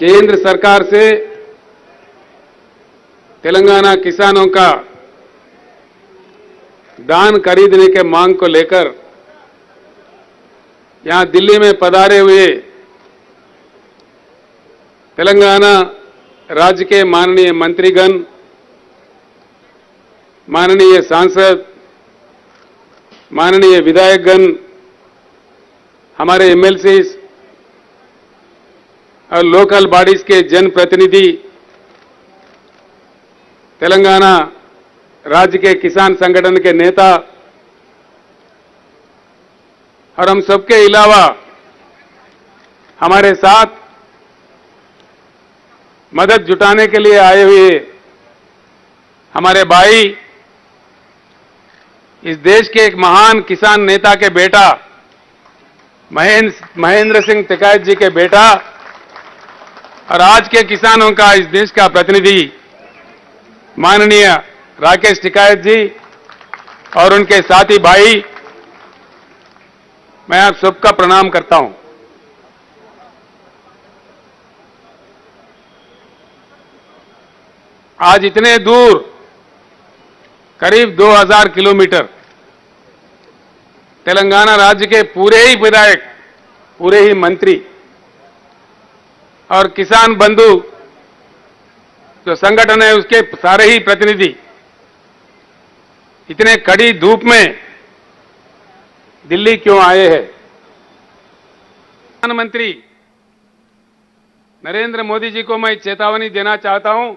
केंद्र सरकार से तेलंगाना किसानों का धान खरीदने के मांग को लेकर यहां दिल्ली में पधारे हुए तेलंगाना राज्य के माननीय मंत्रीगण, माननीय सांसद, माननीय विधायकगण, हमारे एमएलसीज और लोकल बॉडीज के जनप्रतिनिधि, तेलंगाना राज्य के किसान संगठन के नेता और हम सबके अलावा हमारे साथ मदद जुटाने के लिए आए हुए हमारे भाई, इस देश के एक महान किसान नेता के बेटा महेंद्र सिंह टिकैत जी के बेटा और आज के किसानों का इस देश का प्रतिनिधि माननीय राकेश टिकैत जी और उनके साथी भाई, मैं आप सबका प्रणाम करता हूं। आज इतने दूर करीब 2000 किलोमीटर तेलंगाना राज्य के पूरे ही विधायक, पूरे ही मंत्री और किसान बंधु जो संगठन है उसके सारे ही प्रतिनिधि इतने कड़ी धूप में दिल्ली क्यों आए हैं? प्रधानमंत्री नरेंद्र मोदी जी को मैं चेतावनी देना चाहता हूं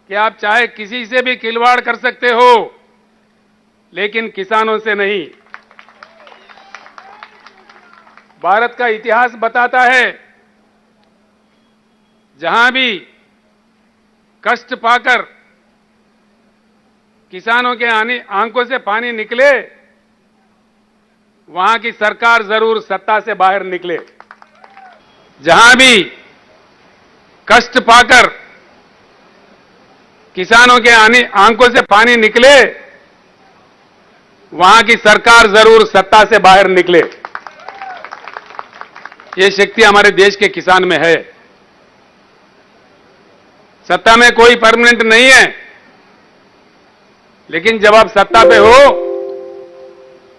कि आप चाहे किसी से भी खिलवाड़ कर सकते हो, लेकिन किसानों से नहीं। भारत का इतिहास बताता है, जहां भी कष्ट पाकर किसानों के आंखों से पानी निकले, वहां की सरकार जरूर सत्ता से बाहर निकले। जहां भी कष्ट पाकर किसानों के आंखों से पानी निकले, वहां की सरकार जरूर सत्ता से बाहर निकले। ये शक्ति हमारे देश के किसान में है। सत्ता में कोई परमानेंट नहीं है, लेकिन जब आप सत्ता पे हो,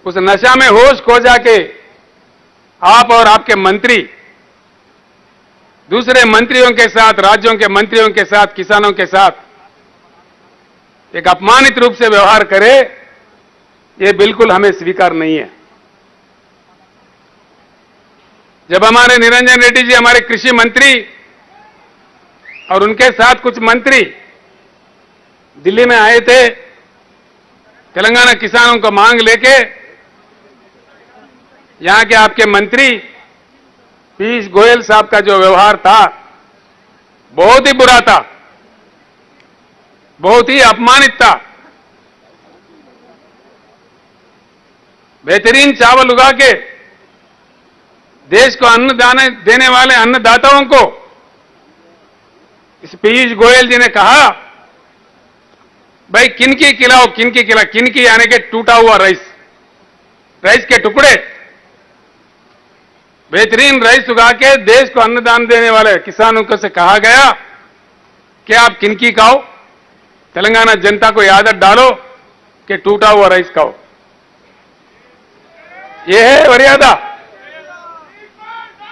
उस नशा में होश खो जाके आप और आपके मंत्री दूसरे मंत्रियों के साथ, राज्यों के मंत्रियों के साथ, किसानों के साथ एक अपमानित रूप से व्यवहार करे, ये बिल्कुल हमें स्वीकार नहीं है। जब हमारे निरंजन रेड्डी जी, हमारे कृषि मंत्री और उनके साथ कुछ मंत्री दिल्ली में आए थे तेलंगाना किसानों को मांग लेके, यहां के आपके मंत्री पीयूष गोयल साहब का जो व्यवहार था बहुत ही बुरा था, बहुत ही अपमानित था। बेहतरीन चावल उगा के देश को अन्न देने वाले अन्नदाताओं को इस पीयूष गोयल जी ने कहा, भाई किनकी खिलाओ, किनकी खिलाओ, किनकी यानी के टूटा हुआ राइस के टुकड़े, बेहतरीन राइस उगा के देश को अन्नदान देने वाले किसानों को से कहा गया कि आप किनकी खाओ, तेलंगाना जनता को आदत डालो कि टूटा हुआ राइस खाओ। यह है मर्यादा।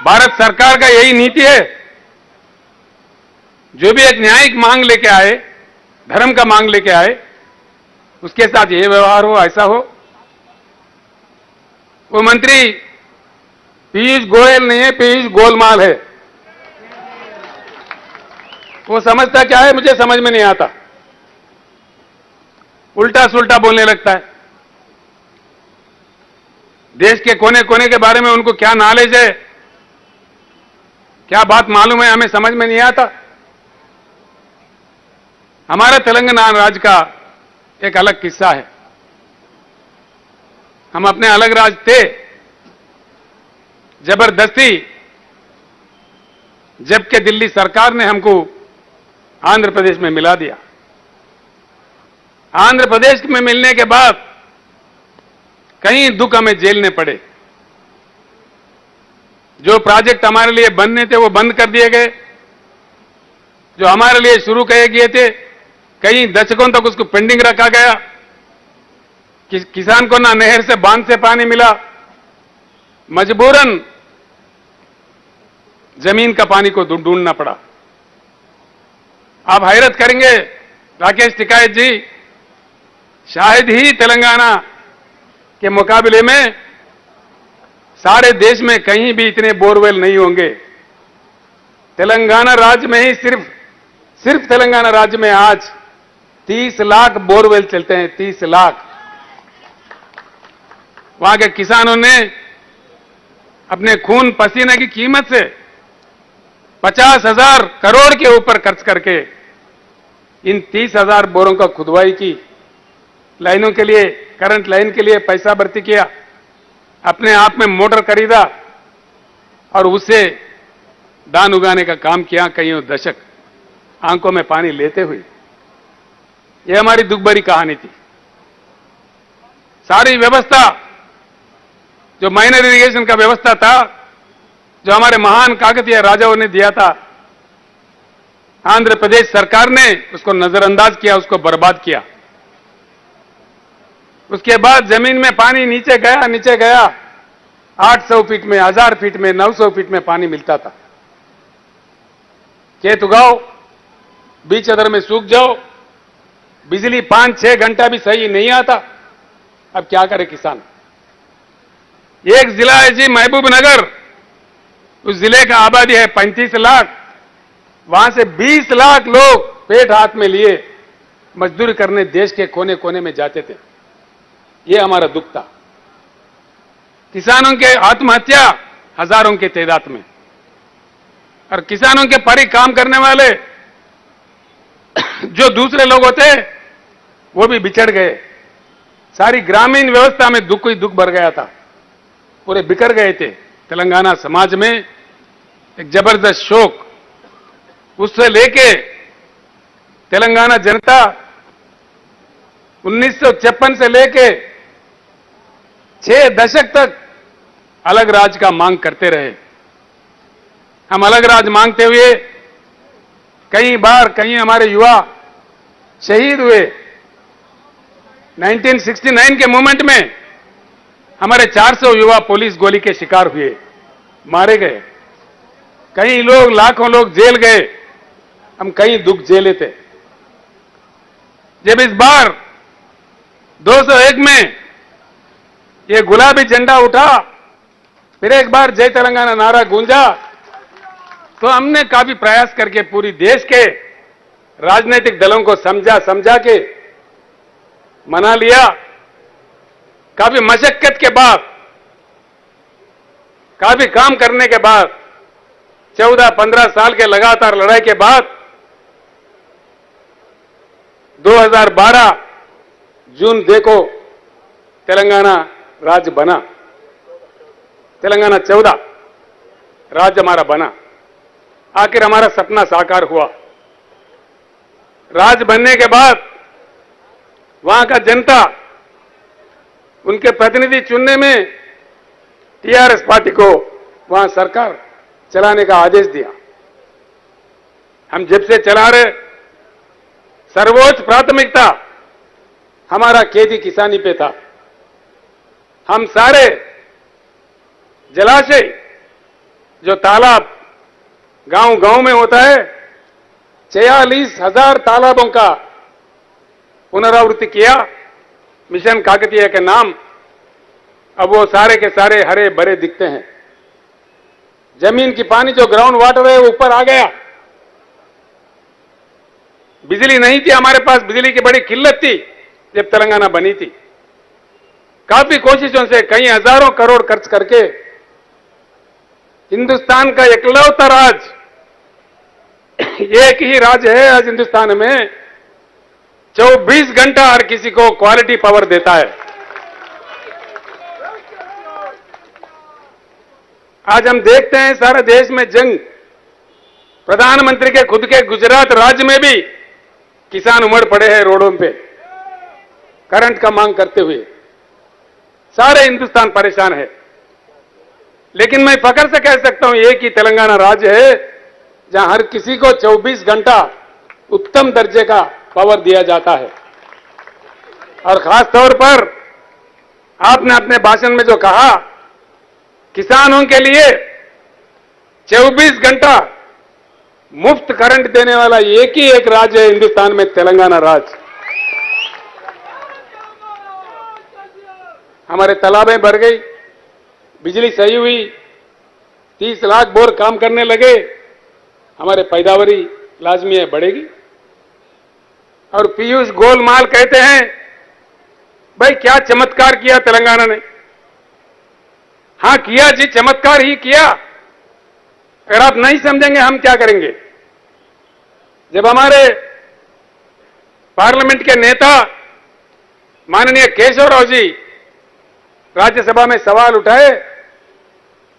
भारत सरकार का यही नीति है। जो भी एक न्यायिक मांग लेके आए, धर्म का मांग लेके आए, उसके साथ ये व्यवहार हो, ऐसा हो। वो मंत्री पीयूष गोयल नहीं है, पीयूष गोलमाल है। वो समझता क्या है, मुझे समझ में नहीं आता। उल्टा सुल्टा बोलने लगता है। देश के कोने कोने के बारे में उनको क्या नॉलेज है, क्या बात मालूम है, हमें समझ में नहीं आता। हमारा तेलंगाना राज्य का एक अलग किस्सा है। हम अपने अलग राज्य थे, जबरदस्ती जबकि दिल्ली सरकार ने हमको आंध्र प्रदेश में मिला दिया। आंध्र प्रदेश में मिलने के बाद कई दुख हमें झेलने पड़े। जो प्रोजेक्ट हमारे लिए बनने थे वो बंद कर दिए गए, जो हमारे लिए शुरू किए थे कई दशकों तक उसको पेंडिंग रखा गया। किसान को ना नहर से बांध से पानी मिला, मजबूरन जमीन का पानी को ढूंढना पड़ा। आप हैरत करेंगे राकेश टिकायत जी, शायद ही तेलंगाना के मुकाबले में सारे देश में कहीं भी इतने बोरवेल नहीं होंगे। तेलंगाना राज्य में ही सिर्फ तेलंगाना राज्य में आज 30 लाख बोरवेल चलते हैं, 30 लाख। वहां के किसानों ने अपने खून पसीने की कीमत से 50,000 करोड़ के ऊपर खर्च करके इन 30,000 बोरों का खुदवाई की, लाइनों के लिए, करंट लाइन के लिए पैसा भर्ती किया, अपने आप में मोटर खरीदा और उससे धान उगाने का काम किया कईयों दशक, आंखों में पानी लेते हुए। यह हमारी दुख भरी कहानी थी। सारी व्यवस्था जो माइनर इरिगेशन का व्यवस्था था, जो हमारे महान काकतीय राजाओं ने दिया था, आंध्र प्रदेश सरकार ने उसको नजरअंदाज किया, उसको बर्बाद किया। उसके बाद जमीन में पानी नीचे गया 800 फीट में, 1000 फीट में, 900 फीट में पानी मिलता था। खेत उगाओ, बीच अदर में सूख जाओ, बिजली 5-6 घंटा भी सही नहीं आता। अब क्या करे किसान? एक जिला है जी महबूबनगर, उस जिले का आबादी है 35 लाख, वहां से 20 लाख लोग पेट हाथ में लिए मजदूरी करने देश के कोने कोने में जाते थे। ये हमारा दुख था। किसानों के आत्महत्या हजारों के तादाद में, और किसानों के परी काम करने वाले जो दूसरे लोग होते वो भी बिछड़ गए। सारी ग्रामीण व्यवस्था में दुख ही दुख भर गया था, पूरे बिखर गए थे। तेलंगाना समाज में एक जबरदस्त शोक, उससे लेके तेलंगाना जनता 1956 से लेके 6 दशक तक अलग राज्य का मांग करते रहे। हम अलग राज्य मांगते हुए कई बार कई हमारे युवा शहीद हुए। 1969 के मूवमेंट में हमारे 400 युवा पुलिस गोली के शिकार हुए, मारे गए। कई लोग, लाखों लोग जेल गए। हम कई दुख झेले थे। जब इस बार 201 में ये गुलाबी झंडा उठा, फिर एक बार जय तेलंगाना नारा गूंजा, तो हमने काफी प्रयास करके पूरी देश के राजनीतिक दलों को समझा के मना लिया। काफी मशक्कत के बाद, काफी काम करने के बाद, 14-15 साल के लगातार लड़ाई के बाद 2012 जून देखो तेलंगाना राज्य बना। तेलंगाना 14 राज्य हमारा बना। आखिर हमारा सपना साकार हुआ। राज्य बनने के बाद वहां का जनता उनके प्रतिनिधि चुनने में टीआरएस पार्टी को वहां सरकार चलाने का आदेश दिया। हम जब से चला रहे, सर्वोच्च प्राथमिकता हमारा खेती किसानी पे था। हम सारे जलाशय, जो तालाब गांव-गांव में होता है, 46,000 तालाबों का पुनरावृत्ति किया मिशन काकतीय के नाम। अब वो सारे के सारे हरे भरे दिखते हैं। जमीन की पानी जो ग्राउंड वाटर है वो ऊपर आ गया। बिजली नहीं थी हमारे पास, बिजली की बड़ी किल्लत थी जब तेलंगाना बनी थी। काफी कोशिशों से कई हजारों करोड़ खर्च करके हिंदुस्तान का इकलौता राज्य, एक ही राज्य है आज हिंदुस्तान में 24 घंटा हर किसी को क्वालिटी पावर देता है। आज हम देखते हैं सारे देश में जंग। प्रधानमंत्री के खुद के गुजरात राज्य में भी किसान उमड़ पड़े हैं रोडों पे करंट का मांग करते हुए। सारे हिंदुस्तान परेशान है। लेकिन मैं फख्र से कह सकता हूं एक ही तेलंगाना राज्य है जहां हर किसी को 24 घंटा उत्तम दर्जे का पावर दिया जाता है। और खास तौर पर आपने अपने भाषण में जो कहा, किसानों के लिए 24 घंटा मुफ्त करंट देने वाला एक ही एक राज्य है हिंदुस्तान में, तेलंगाना राज्य। हमारे तालाबें भर गई, बिजली सही हुई, 30 लाख बोर काम करने लगे, हमारे पैदावारी लाजमी है बढ़ेगी। और पीयूष गोलमाल कहते हैं, भाई क्या चमत्कार किया तेलंगाना ने। हां किया जी, चमत्कार ही किया। अगर आप नहीं समझेंगे हम क्या करेंगे। जब हमारे पार्लियामेंट के नेता माननीय केशव राव जी राज्यसभा में सवाल उठाए,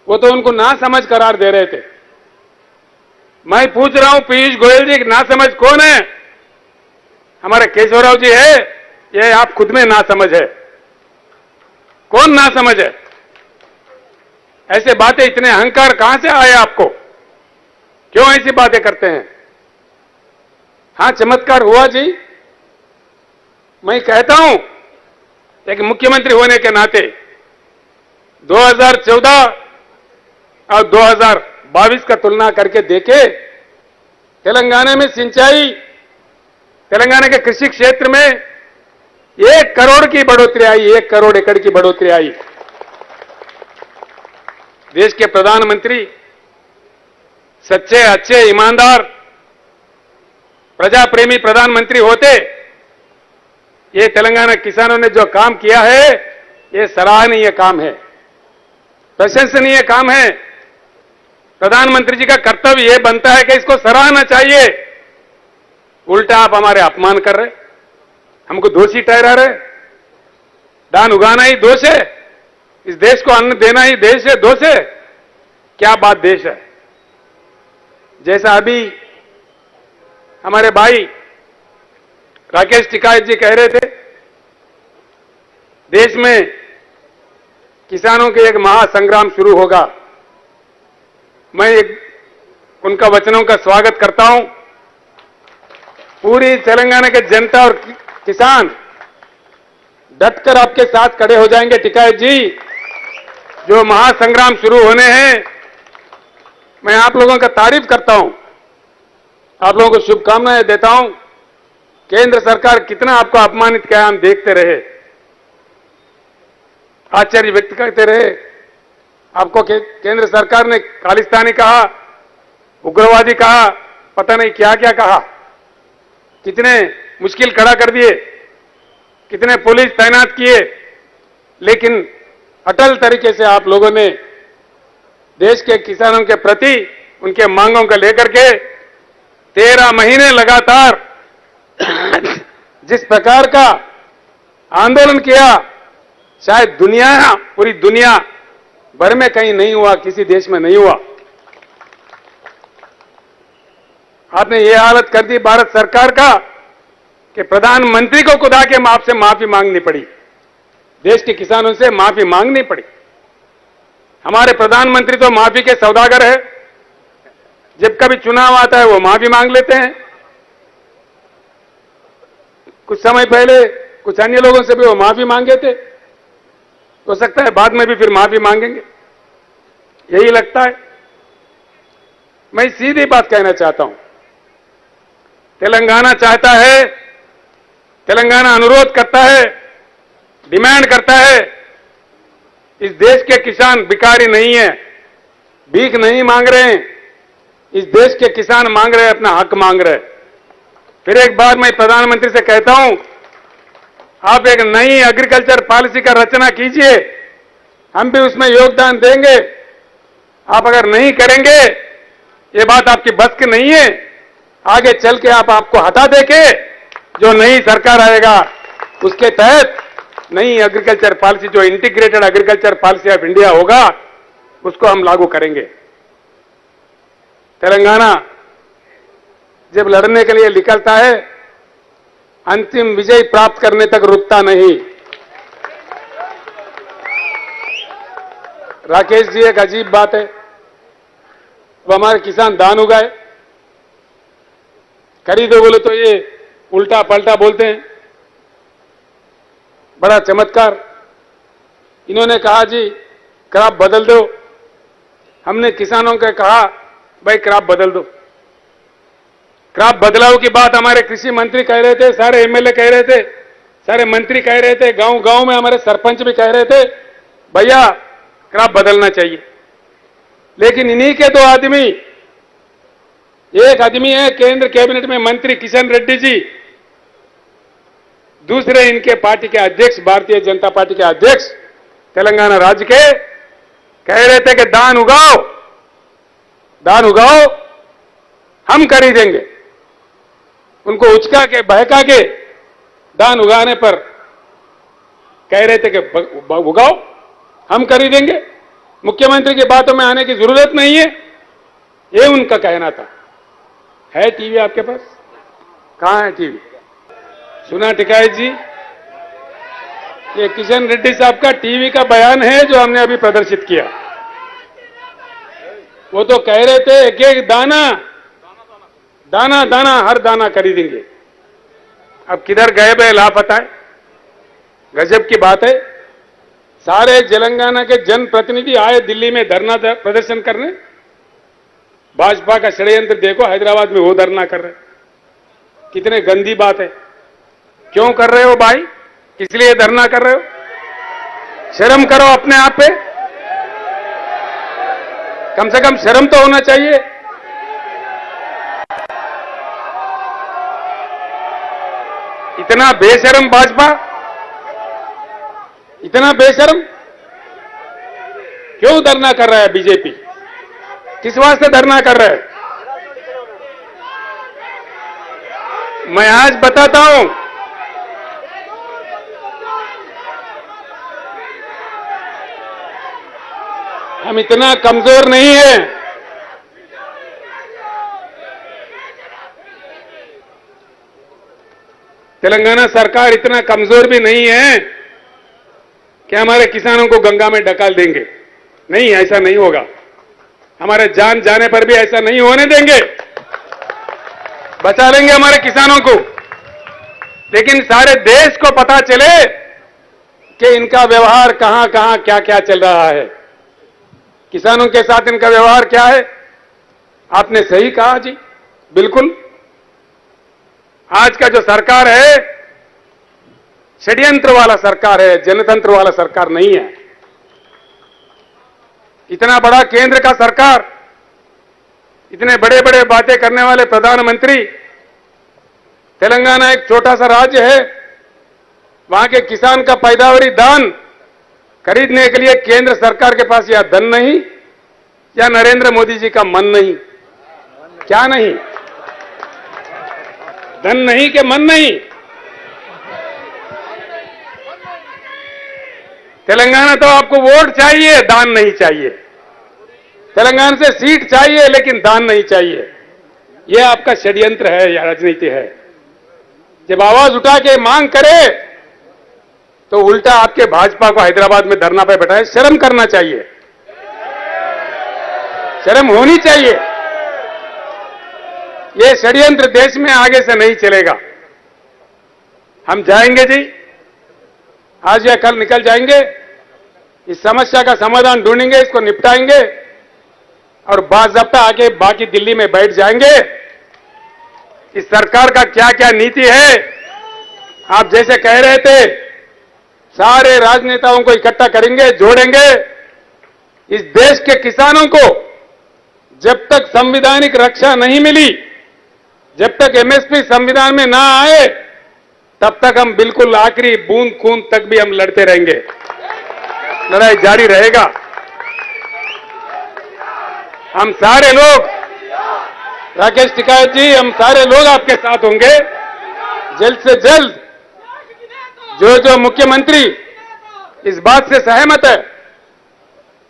वो तो उनको ना समझ करार दे रहे थे। मैं पूछ रहा हूं पीयूष गोयल जी, ना समझ कौन है? हमारे केशव राव जी है, ये आप खुद में ना समझ है। कौन ना समझ है? ऐसे बातें, इतने अहंकार कहां से आए आपको? क्यों ऐसी बातें करते हैं? हां चमत्कार हुआ जी। मैं कहता हूं एक मुख्यमंत्री होने के नाते 2014 और 2022 का तुलना करके देखे, तेलंगाना में सिंचाई, तेलंगाना के कृषि क्षेत्र में 1 करोड़ की बढ़ोतरी आई, 1 करोड़ एकड़ की बढ़ोतरी आई। देश के प्रधानमंत्री सच्चे, अच्छे, ईमानदार, प्रजा प्रेमी प्रधानमंत्री होते, ये तेलंगाना किसानों ने जो काम किया है, ये सराहनीय काम है, प्रशंसनीय काम है। प्रधानमंत्री जी का कर्तव्य यह बनता है कि इसको सराहना चाहिए। उल्टा आप हमारे अपमान कर रहे, हमको दोषी ठहरा रहे। धान उगाना ही दोष है, इस देश को अन्न देना ही देश है, दोष है? क्या बात देश है? जैसा अभी हमारे भाई राकेश टिकायत जी कह रहे थे, देश में किसानों के एक महासंग्राम शुरू होगा। मैं उनका वचनों का स्वागत करता हूं। पूरी तेलंगाना के जनता और किसान डटकर आपके साथ खड़े हो जाएंगे। टिकायत जी, जो महासंग्राम शुरू होने हैं, मैं आप लोगों का तारीफ करता हूं, आप लोगों को शुभकामनाएं देता हूं। केंद्र सरकार कितना आपको अपमानित किया, हम देखते रहे, आश्चर्य व्यक्त करते रहे। आपको केंद्र सरकार ने खालिस्तानी कहा, उग्रवादी कहा, पता नहीं क्या क्या कहा, कितने मुश्किल खड़ा कर दिए, कितने पुलिस तैनात किए, लेकिन अटल तरीके से आप लोगों ने देश के किसानों के प्रति उनके मांगों को लेकर के 13 महीने लगातार जिस प्रकार का आंदोलन किया, शायद पूरी दुनिया भर में कहीं नहीं हुआ, किसी देश में नहीं हुआ। आपने ये हालत कर दी भारत सरकार का कि प्रधानमंत्री को खुदा के आपसे माफी मांगनी पड़ी, देश के किसानों से माफी मांगनी पड़ी। हमारे प्रधानमंत्री तो माफी के सौदागर है, जब कभी चुनाव आता है वो माफी मांग लेते हैं। कुछ समय पहले कुछ अन्य लोगों से भी वो माफी मांगे थे, हो सकता है बाद में भी फिर माफी मांगेंगे, यही लगता है। मैं सीधी बात कहना चाहता हूं, तेलंगाना चाहता है, तेलंगाना अनुरोध करता है, डिमांड करता है, इस देश के किसान भिखारी नहीं है, भीख नहीं मांग रहे हैं। इस देश के किसान मांग रहे हैं, अपना हक मांग रहे हैं। फिर एक बार मैं प्रधानमंत्री से कहता हूं, आप एक नई एग्रीकल्चर पॉलिसी का रचना कीजिए, हम भी उसमें योगदान देंगे। आप अगर नहीं करेंगे, ये बात आपकी बस की नहीं है, आगे चल के आपको हटा देके जो नई सरकार आएगा उसके तहत नई एग्रीकल्चर पॉलिसी, जो integrated agriculture policy of India होगा, उसको हम लागू करेंगे। तेलंगाना जब लड़ने के लिए निकलता है, अंतिम विजय प्राप्त करने तक रुकता नहीं। राकेश जी, एक अजीब बात है, वो हमारे किसान धान उगाए, खरीदो बोले तो ये उल्टा पलटा बोलते हैं। बड़ा चमत्कार, इन्होंने कहा जी क्रॉप बदल दो। हमने किसानों को कहा भाई क्रॉप बदल दो। क्रॉप बदलाव की बात हमारे कृषि मंत्री कह रहे थे, सारे एमएलए कह रहे थे, सारे मंत्री कह रहे थे, गांव गांव में हमारे सरपंच भी कह रहे थे भैया क्रॉप बदलना चाहिए। लेकिन इन्हीं के दो आदमी, एक आदमी है केंद्र कैबिनेट में मंत्री किशन रेड्डी जी, दूसरे इनके पार्टी के अध्यक्ष, भारतीय जनता पार्टी के अध्यक्ष तेलंगाना राज्य के, कह रहे थे कि धान उगाओ, धान उगाओ, हम खरीदेंगे। उनको उचका के बहका के धान उगाने पर कह रहे थे कि उगाओ, हम खरीदेंगे, मुख्यमंत्री की बातों में आने की जरूरत नहीं है, ये उनका कहना था। है टीवी आपके पास? कहां है टीवी? सुना टिकायत जी, ये किशन रेड्डी साहब का टीवी का बयान है जो हमने अभी प्रदर्शित किया। वो तो कह रहे थे एक एक दाना दाना दाना हर दाना खरीदेंगे। अब किधर गए बे, लापता है। गजब की बात है। सारे तेलंगाना के जनप्रतिनिधि आए दिल्ली में धरना प्रदर्शन करने। भाजपा का षड्यंत्र देखो, हैदराबाद में वो धरना कर रहे। कितने गंदी बात है। क्यों कर रहे हो भाई? किस लिए धरना कर रहे हो? शर्म करो अपने आप पे, कम से कम शर्म तो होना चाहिए। इतना बेशर्म भाजपा, इतना बेशर्म क्यों धरना कर रहा है बीजेपी? किस वास्ते धरना कर रहा है? मैं आज बताता हूं। हम इतना कमजोर नहीं है। तेलंगाना सरकार इतना कमजोर भी नहीं है कि हमारे किसानों को गंगा में ढकेल देंगे। नहीं, ऐसा नहीं होगा। हमारे जान जाने पर भी ऐसा नहीं होने देंगे। बचा लेंगे हमारे किसानों को। लेकिन सारे देश को पता चले कि इनका व्यवहार कहां कहां क्या क्या चल रहा है। किसानों के साथ इनका व्यवहार क्या है? आपने सही कहा जी, बिल्कुल। आज का जो सरकार है षड्यंत्र वाला सरकार है, जनतंत्र वाला सरकार नहीं है। इतना बड़ा केंद्र का सरकार, इतने बड़े बड़े बातें करने वाले प्रधानमंत्री, तेलंगाना एक छोटा सा राज्य है, वहां के किसान का पैदावारी धान खरीदने के लिए केंद्र सरकार के पास या धन नहीं या नरेंद्र मोदी जी का मन नहीं। क्या नहीं? धन नहीं कि मन नहीं? तेलंगाना तो आपको वोट चाहिए, दान नहीं चाहिए। तेलंगाना से सीट चाहिए लेकिन दान नहीं चाहिए। यह आपका षड्यंत्र है या राजनीति है। जब आवाज उठा के मांग करे तो उल्टा आपके भाजपा को हैदराबाद में धरना पे बैठाए। शर्म करना चाहिए, शर्म होनी चाहिए। ये षड्यंत्र देश में आगे से नहीं चलेगा। हम जाएंगे जी, आज या कल निकल जाएंगे, इस समस्या का समाधान ढूंढेंगे, इसको निपटाएंगे और बाज़ाब्ता आके बाकी दिल्ली में बैठ जाएंगे। इस सरकार का क्या क्या नीति है, आप जैसे कह रहे थे, सारे राजनेताओं को इकट्ठा करेंगे, जोड़ेंगे। इस देश के किसानों को जब तक संवैधानिक रक्षा नहीं मिली, जब तक एमएसपी संविधान में ना आए, तब तक हम बिल्कुल आखिरी बूंद खून तक भी हम लड़ते रहेंगे। लड़ाई जारी रहेगा। हम सारे लोग, राकेश टिकायत जी, हम सारे लोग आपके साथ होंगे। जल्द से जल्द जो जो मुख्यमंत्री इस बात से सहमत है,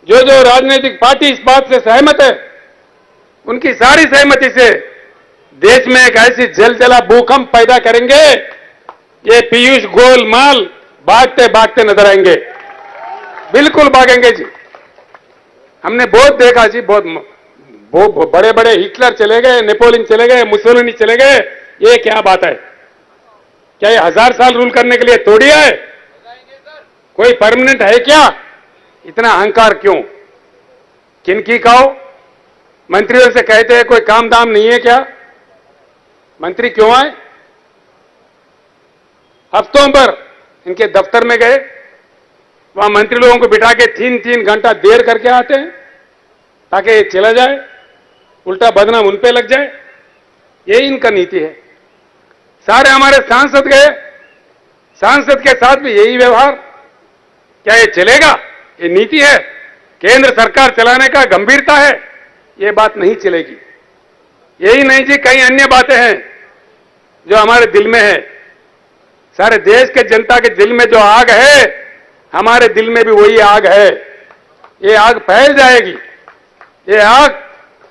जो जो राजनीतिक पार्टी इस बात से सहमत है, उनकी सारी सहमति से देश में एक ऐसी जलजला भूकंप पैदा करेंगे, ये पीयूष गोयल माल भागते भागते नजर आएंगे। बिल्कुल भागेंगे जी। हमने बहुत देखा जी, बहुत बड़े बड़े हिटलर चले गए, नेपोलियन चले गए, मुसोलिनी चले गए, ये क्या बात है? क्या ये 1000 साल रूल करने के लिए थोड़ी है? कोई परमानेंट है क्या? इतना अहंकार क्यों? किनकी खाओ? मंत्रियों से कहते हैं कोई काम दाम नहीं है क्या? मंत्री क्यों आए? हफ्तों पर इनके दफ्तर में गए, वहां मंत्री लोगों को बिठा के 3-3 घंटा देर करके आते हैं ताकि ये चला जाए, उल्टा बदनाम उन पे लग जाए। यही इनका नीति है। सारे हमारे सांसद गए, सांसद के साथ भी यही व्यवहार। क्या ये चलेगा? ये नीति है? केंद्र सरकार चलाने का गंभीरता है? ये बात नहीं चलेगी। यही नहीं जी, कई अन्य बातें हैं जो हमारे दिल में है। सारे देश के जनता के दिल में जो आग है, हमारे दिल में भी वही आग है। ये आग फैल जाएगी, ये आग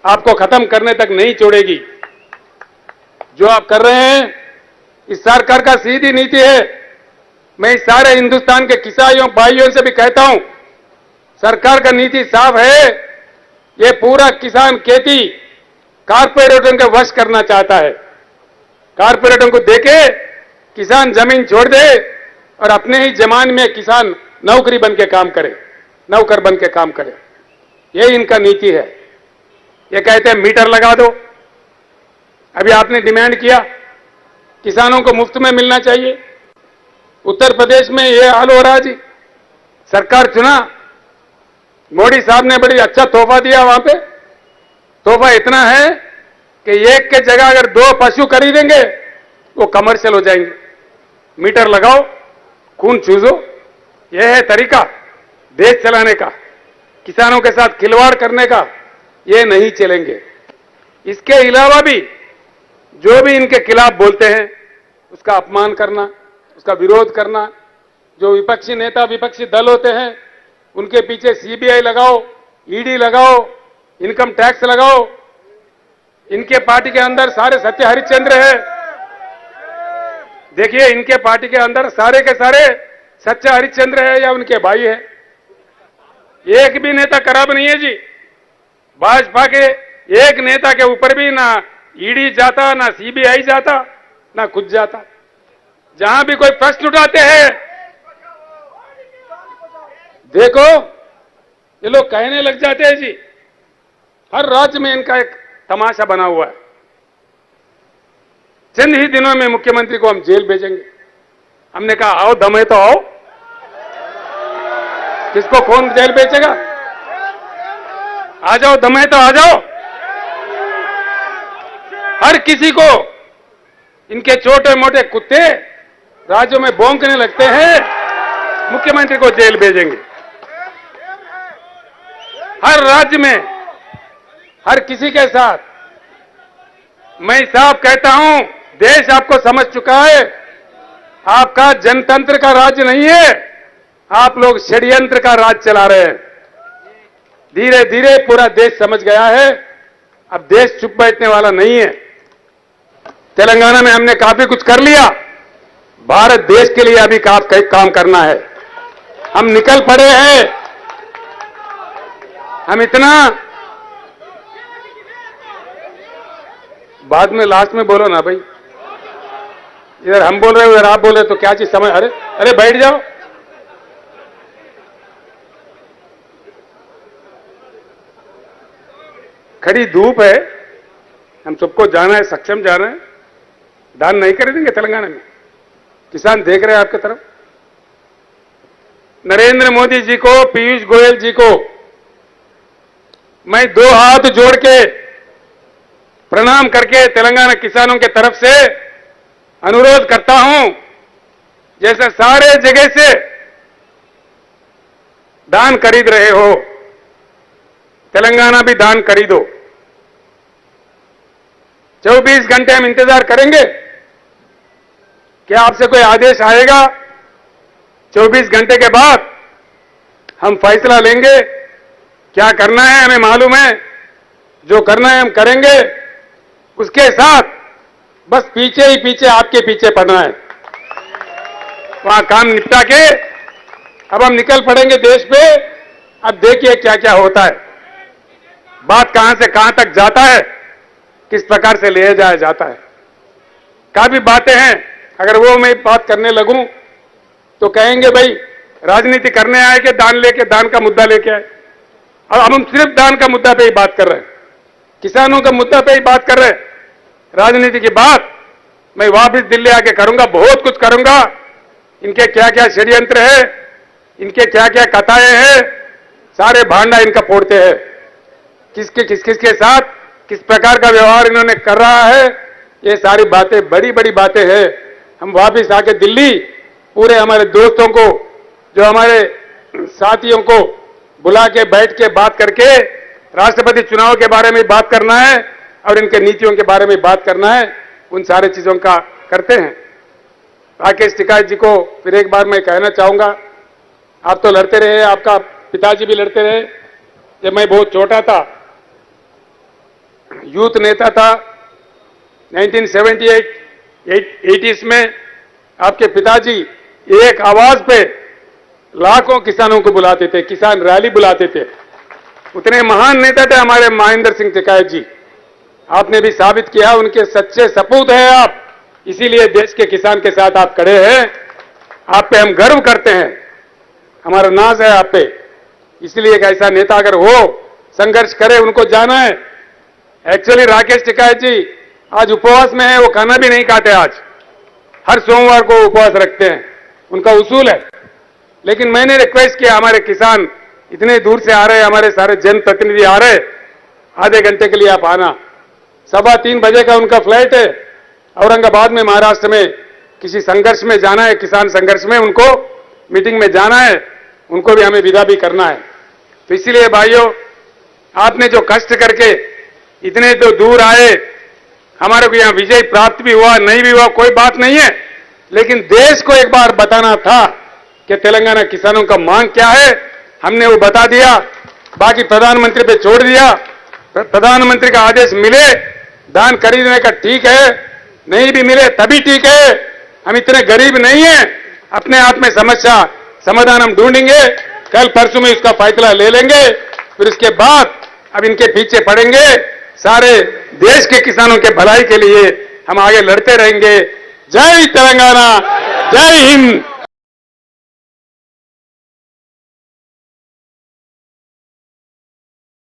आपको खत्म करने तक नहीं छोड़ेगी। जो आप कर रहे हैं, इस सरकार का सीधी नीति है। मैं इस सारे हिंदुस्तान के किसानों भाइयों से भी कहता हूं, सरकार का नीति साफ है। ये पूरा किसान खेती कारपोरेटों के वश करना चाहता है। कारपोरेटों को देके किसान जमीन छोड़ दे और अपने ही जमान में किसान नौकरी बन के काम करे, नौकर बन के काम करे। यही इनका नीति है। ये कहते हैं मीटर लगा दो। अभी आपने डिमांड किया किसानों को मुफ्त में मिलना चाहिए। उत्तर प्रदेश में ये हाल हो रहा जी। सरकार चुना, मोदी साहब ने बड़ी अच्छा तोहफा दिया। वहां पे तोहफा इतना है कि एक के जगह अगर 2 पशु खरीदेंगे वो कमर्शियल हो जाएंगे। मीटर लगाओ, खून चूसो। यह है तरीका देश चलाने का, किसानों के साथ खिलवाड़ करने का। ये नहीं चलेंगे। इसके अलावा भी जो भी इनके खिलाफ बोलते हैं उसका अपमान करना, उसका विरोध करना, जो विपक्षी नेता विपक्षी दल होते हैं उनके पीछे सीबीआई लगाओ, ईडी लगाओ, इनकम टैक्स लगाओ। इनके पार्टी के अंदर सारे सत्य हरिश्चंद्र है। देखिए, इनके पार्टी के अंदर सारे के सारे सच्चा हरिश्चंद्र है या उनके भाई है। एक भी नेता खराब नहीं है जी। भाजपा के एक नेता के ऊपर भी ना ईडी जाता, ना सीबीआई जाता, ना खुद जाता। जहां भी कोई प्रश्न उठाते हैं, देखो ये लोग कहने लग जाते हैं जी। हर राज्य में इनका एक तमाशा बना हुआ है। चंद ही दिनों में मुख्यमंत्री को हम जेल भेजेंगे। हमने कहा आओ, दम है तो आओ। किसको कौन जेल भेजेगा? आ जाओ, दम है तो आ जाओ। हर किसी को, इनके छोटे मोटे कुत्ते राज्यों में भौंकने लगते हैं, मुख्यमंत्री को जेल भेजेंगे। हर राज्य में, हर किसी के साथ। मैं साफ कहता हूं, देश आपको समझ चुका है। आपका जनतंत्र का राज्य नहीं है, आप लोग षड्यंत्र का राज चला रहे हैं। धीरे धीरे पूरा देश समझ गया है। अब देश चुप बैठने वाला नहीं है। तेलंगाना में हमने काफी कुछ कर लिया। भारत देश के लिए अभी काम करना है। हम निकल पड़े हैं। हम इतना, बाद में लास्ट में बोलो ना भाई। इधर हम बोल रहे हो, इधर आप बोल रहे, तो क्या चीज समझ। अरे बैठ जाओ। खड़ी धूप है, हम सबको जाना है, सक्षम जाना है। धान नहीं खरीदेंगे तेलंगाना में। किसान देख रहे हैं आपकी तरफ। नरेंद्र मोदी जी को, पीयूष गोयल जी को मैं 2 हाथ जोड़ के प्रणाम करके तेलंगाना किसानों के तरफ से अनुरोध करता हूं, जैसे सारे जगह से धान खरीद रहे हो, तेलंगाना भी धान खरीदो। 24 घंटे हम इंतजार करेंगे। क्या आपसे कोई आदेश आएगा? 24 घंटे के बाद हम फैसला लेंगे। क्या करना है हमें मालूम है। जो करना है हम करेंगे। उसके साथ बस पीछे ही पीछे, आपके पीछे पड़ना है। वहां काम निपटा के अब हम निकल पड़ेंगे देश पे। अब देखिए क्या क्या होता है। बात कहां से कहां तक जाता है, किस प्रकार से ले जाया जाता है। काफी बातें हैं, अगर वो मैं बात करने लगूं तो कहेंगे भाई राजनीति करने आए कि दान का मुद्दा लेके आए। अब हम सिर्फ दान का मुद्दा पे ही बात कर रहे हैं, किसानों का मुद्दा पे ही बात कर रहे हैं। राजनीति की बात मैं वापस दिल्ली आके करूंगा, बहुत कुछ करूंगा। इनके क्या क्या षड्यंत्र है, इनके क्या क्या कथाएं हैं, सारे भांडा इनका फोड़ते हैं। किसके साथ किस प्रकार का व्यवहार इन्होंने कर रहा है, ये सारी बातें बड़ी बड़ी बातें हैं। हम वापस आके दिल्ली पूरे हमारे दोस्तों को, जो हमारे साथियों को बुला के बैठ के बात करके राष्ट्रपति चुनाव के बारे में बात करना है और इनके नीतियों के बारे में बात करना है। उन सारे चीजों का करते हैं। राकेश टिकैत जी को फिर एक बार मैं कहना चाहूंगा, आप तो लड़ते रहे, आपका पिताजी भी लड़ते रहे। जब मैं बहुत छोटा था, यूथ नेता था 1978 80s में, आपके पिताजी एक आवाज पे लाखों किसानों को बुलाते थे, किसान रैली बुलाते थे। उतने महान नेता थे हमारे महेंद्र सिंह टिकैत जी। आपने भी साबित किया, उनके सच्चे सपूत हैं आप, इसीलिए देश के किसान के साथ आप खड़े हैं। आप पे हम गर्व करते हैं, हमारा नाज है आप पे। इसलिए एक ऐसा नेता अगर हो, संघर्ष करे, उनको जाना है। एक्चुअली राकेश टिकैत जी आज उपवास में है, वो खाना भी नहीं खाते आज, हर सोमवार को उपवास रखते हैं, उनका उसूल है। लेकिन मैंने रिक्वेस्ट किया, हमारे किसान इतने दूर से आ रहे हैं, हमारे सारे जनप्रतिनिधि आ रहे, आधे घंटे के लिए आप आना। 3:15 बजे का उनका फ्लाइट है, औरंगाबाद में महाराष्ट्र में किसी संघर्ष में जाना है, किसान संघर्ष में उनको मीटिंग में जाना है, उनको भी हमें विदा भी करना है। तो इसलिए भाइयों, आपने जो कष्ट करके इतने तो दूर आए, हमारे को यहां विजय प्राप्त भी हुआ, नहीं भी हुआ, कोई बात नहीं है। लेकिन देश को एक बार बताना था कि तेलंगाना किसानों का मांग क्या है, हमने वो बता दिया। बाकी प्रधानमंत्री पे छोड़ दिया। प्रधानमंत्री का आदेश मिले धान खरीदने का, ठीक है, नहीं भी मिले तभी ठीक है। हम इतने गरीब नहीं हैं, अपने आप में समस्या समाधान हम ढूंढेंगे, कल परसों में उसका फैसला ले लेंगे। फिर उसके बाद अब इनके पीछे पड़ेंगे, सारे देश के किसानों के भलाई के लिए हम आगे लड़ते रहेंगे। जय तेलंगाना, जय हिंद।